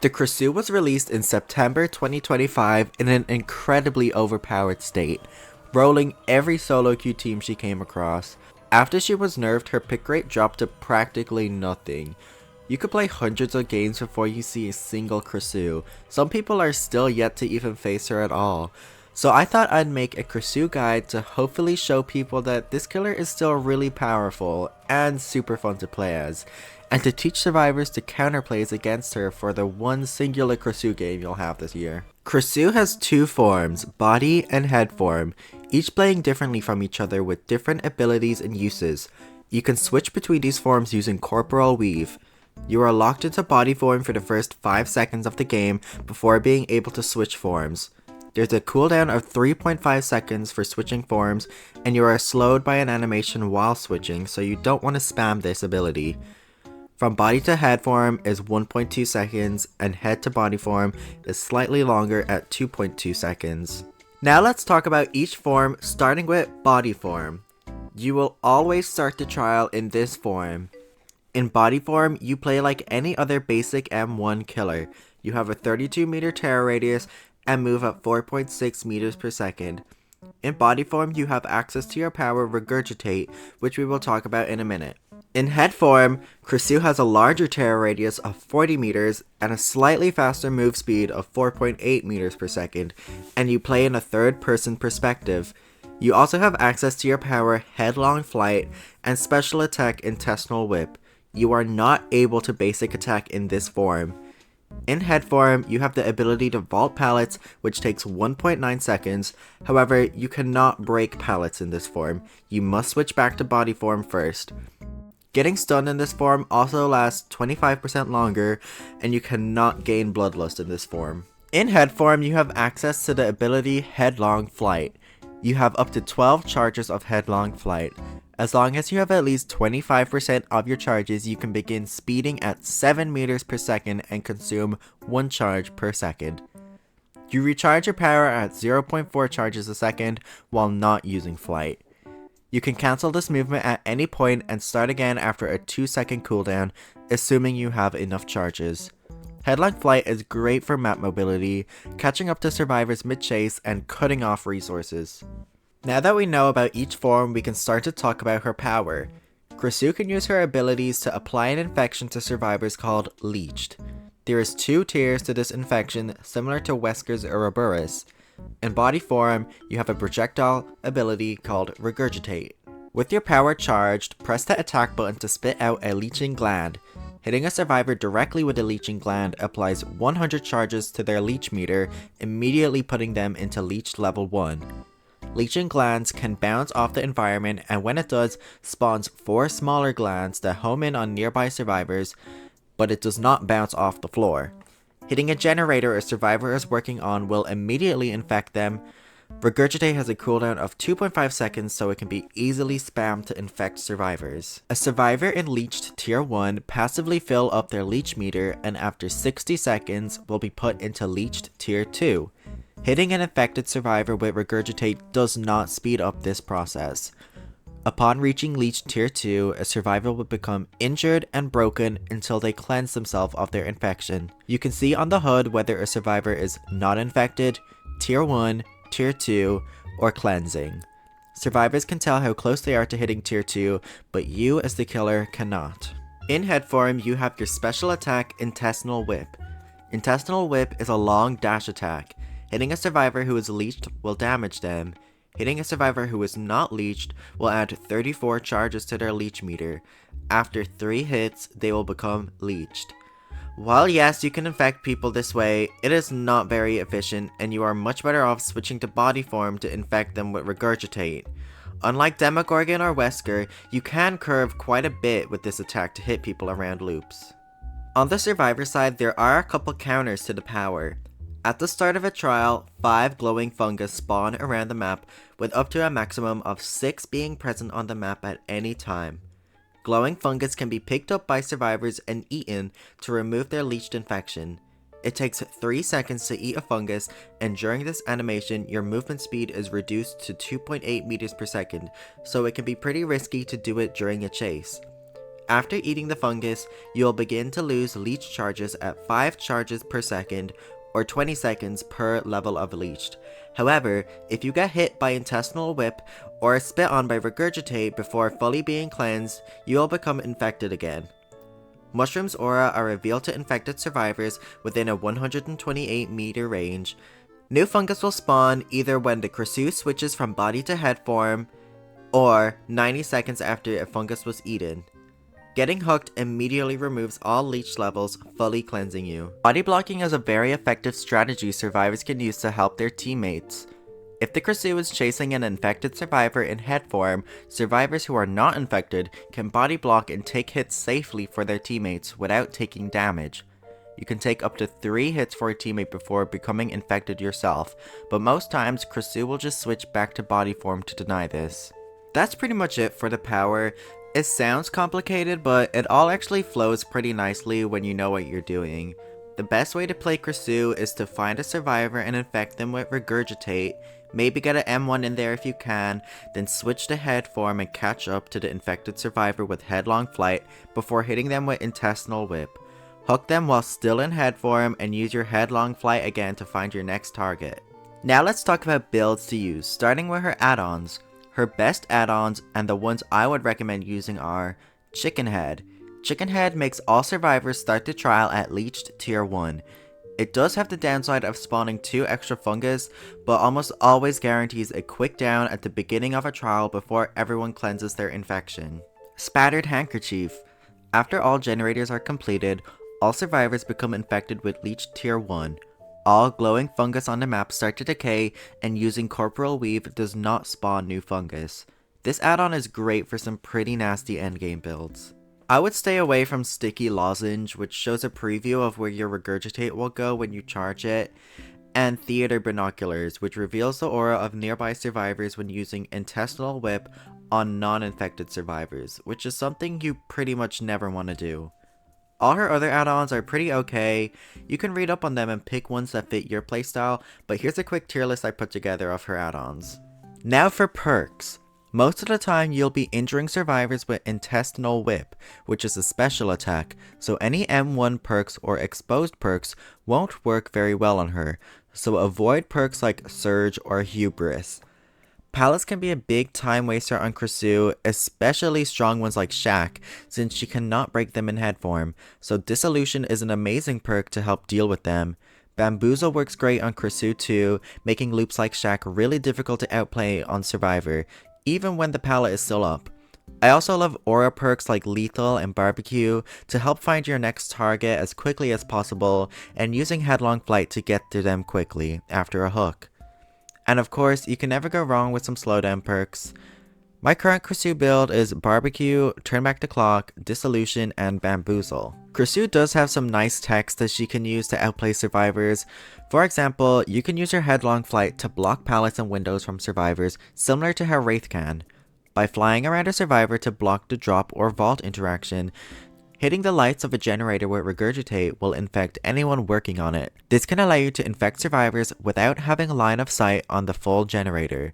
The Crissu was released in September 2025 in an incredibly overpowered state, rolling every solo queue team she came across. After she was nerfed, her pick rate dropped to practically nothing. You could play hundreds of games before you see a single Krasue. Some people are still yet to even face her at all. So I thought I'd make a Krasue guide to hopefully show people that this killer is still really powerful and super fun to play as, and to teach survivors to counterplays against her for the one singular Krasue game you'll have this year. Krasue has two forms, body and head form, each playing differently from each other with different abilities and uses. You can switch between these forms using corporal weave. You are locked into body form for the first 5 seconds of the game before being able to switch forms. There's a cooldown of 3.5 seconds for switching forms, and you are slowed by an animation while switching, so you don't want to spam this ability. From body to head form is 1.2 seconds, and head to body form is slightly longer at 2.2 seconds. Now let's talk about each form, starting with body form. You will always start the trial in this form. In body form, you play like any other basic M1 killer. You have a 32 meter terror radius and move at 4.6 meters per second. In body form, you have access to your power Regurgitate, which we will talk about in a minute. In head form, Crissu has a larger terror radius of 40 meters and a slightly faster move speed of 4.8 meters per second, and you play in a third-person perspective. You also have access to your power Headlong Flight and special attack Intestinal Whip. You are not able to basic attack in this form. In head form, you have the ability to vault pallets, which takes 1.9 seconds. However, you cannot break pallets in this form. You must switch back to body form first. Getting stunned in this form also lasts 25% longer, and you cannot gain Bloodlust in this form. In head form, you have access to the ability Headlong Flight. You have up to 12 charges of Headlong Flight. As long as you have at least 25% of your charges, you can begin speeding at 7 meters per second and consume 1 charge per second. You recharge your power at 0.4 charges a second while not using flight. You can cancel this movement at any point and start again after a 2-second cooldown, assuming you have enough charges. Headlong Flight is great for map mobility, catching up to survivors mid-chase, and cutting off resources. Now that we know about each form, we can start to talk about her power. Krasue can use her abilities to apply an infection to survivors called Leeched. There is 2 tiers to this infection, similar to Wesker's Ouroboros. In body form, you have a projectile ability called Regurgitate. With your power charged, press the attack button to spit out a leeching gland. Hitting a survivor directly with a leeching gland applies 100 charges to their leech meter, immediately putting them into leech level 1. Leeching glands can bounce off the environment, and when it does, spawns 4 smaller glands that home in on nearby survivors, but it does not bounce off the floor. Hitting a generator a survivor is working on will immediately infect them. Regurgitate has a cooldown of 2.5 seconds, so it can be easily spammed to infect survivors. A survivor in Leeched Tier 1 passively fill up their leech meter, and after 60 seconds will be put into Leeched Tier 2. Hitting an infected survivor with Regurgitate does not speed up this process. Upon reaching Leech Tier 2, a survivor will become injured and broken until they cleanse themselves of their infection. You can see on the HUD whether a survivor is not infected, Tier 1, Tier 2, or cleansing. Survivors can tell how close they are to hitting Tier 2, but you as the killer cannot. In head form, you have your special attack Intestinal Whip. Intestinal Whip is a long dash attack. Hitting a survivor who is leeched will damage them. Hitting a survivor who is not leeched will add 34 charges to their leech meter. After 3 hits, they will become leeched. While yes, you can infect people this way, it is not very efficient, and you are much better off switching to body form to infect them with Regurgitate. Unlike Demogorgon or Wesker, you can curve quite a bit with this attack to hit people around loops. On the survivor side, there are a couple counters to the power. At the start of a trial, 5 glowing fungus spawn around the map, with up to a maximum of 6 being present on the map at any time. Glowing fungus can be picked up by survivors and eaten to remove their leeched infection. It takes 3 seconds to eat a fungus, and during this animation, your movement speed is reduced to 2.8 meters per second, so it can be pretty risky to do it during a chase. After eating the fungus, you will begin to lose leech charges at 5 charges per second, or 20 seconds per level of leeched. However, if you get hit by intestinal whip or spit on by regurgitate before fully being cleansed, you will become infected again. Mushroom's aura are revealed to infected survivors within a 128 meter range. New fungus will spawn either when the Crissu switches from body to head form, or 90 seconds after a fungus was eaten. Getting hooked immediately removes all leech levels, fully cleansing you. Body blocking is a very effective strategy survivors can use to help their teammates. If the Krasue is chasing an infected survivor in head form, survivors who are not infected can body block and take hits safely for their teammates without taking damage. You can take up to 3 hits for a teammate before becoming infected yourself, but most times Krasue will just switch back to body form to deny this. That's pretty much it for the power. It sounds complicated, but it all actually flows pretty nicely when you know what you're doing. The best way to play Krasue is to find a survivor and infect them with regurgitate, maybe get an M1 in there if you can, then switch to head form and catch up to the infected survivor with headlong flight before hitting them with intestinal whip. Hook them while still in head form and use your headlong flight again to find your next target. Now let's talk about builds to use, starting with her add-ons. Her best add-ons, and the ones I would recommend using, are Chicken Head. Chicken Head makes all survivors start the trial at leeched tier 1. It does have the downside of spawning 2 extra fungus, but almost always guarantees a quick down at the beginning of a trial before everyone cleanses their infection. Spattered Handkerchief. After all generators are completed, all survivors become infected with leeched tier 1. All glowing fungus on the map start to decay, and using Corporal Weave does not spawn new fungus. This add-on is great for some pretty nasty endgame builds. I would stay away from Sticky Lozenge, which shows a preview of where your regurgitate will go when you charge it, and Theater Binoculars, which reveals the aura of nearby survivors when using Intestinal Whip on non-infected survivors, which is something you pretty much never want to do. All her other add-ons are pretty okay. You can read up on them and pick ones that fit your playstyle, but here's a quick tier list I put together of her add-ons. Now for perks. Most of the time you'll be injuring survivors with Intestinal Whip, which is a special attack, so any M1 perks or exposed perks won't work very well on her, so avoid perks like Surge or Hubris. Pallets can be a big time waster on Krasue, especially strong ones like Shack, since she cannot break them in head form, so Dissolution is an amazing perk to help deal with them. Bamboozle works great on Krasue too, making loops like Shack really difficult to outplay on Survivor, even when the pallet is still up. I also love aura perks like Lethal and Barbecue to help find your next target as quickly as possible, and using Headlong Flight to get to them quickly after a hook. And of course, you can never go wrong with some slowdown perks. My current Krasue build is Barbecue, Turn Back the Clock, Dissolution, and Bamboozle. Krasue does have some nice techs that she can use to outplay survivors. For example, you can use your Headlong Flight to block pallets and windows from survivors, similar to how Wraith can. By flying around a survivor to block the drop or vault interaction, hitting the lights of a generator with Regurgitate will infect anyone working on it. This can allow you to infect survivors without having a line of sight on the full generator.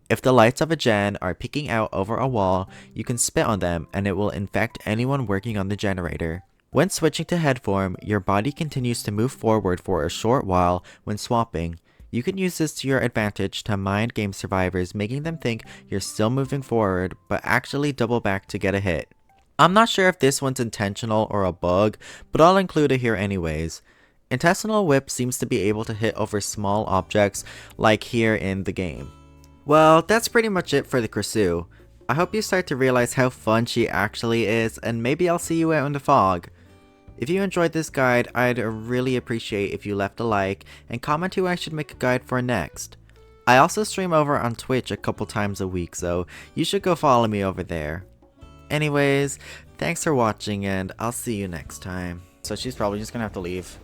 If the lights of a gen are peeking out over a wall, you can spit on them and it will infect anyone working on the generator. When switching to head form, your body continues to move forward for a short while when swapping. You can use this to your advantage to mind game survivors, making them think you're still moving forward but actually double back to get a hit. I'm not sure if this one's intentional or a bug, but I'll include it here anyways. Intestinal Whip seems to be able to hit over small objects like here in the game. Well, that's pretty much it for the Krasue. I hope you start to realize how fun she actually is, and maybe I'll see you out in the fog. If you enjoyed this guide, I'd really appreciate if you left a like and comment who I should make a guide for next. I also stream over on Twitch a couple times a week, so you should go follow me over there. Anyways, thanks for watching and I'll see you next time. So she's probably just gonna have to leave.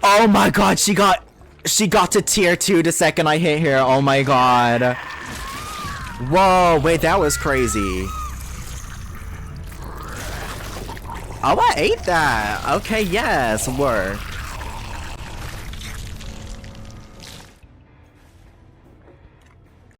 Oh my god, she got to tier 2 the second I hit here. Oh my god. Whoa, wait, that was crazy. Oh, I ate that. Okay, yes, work.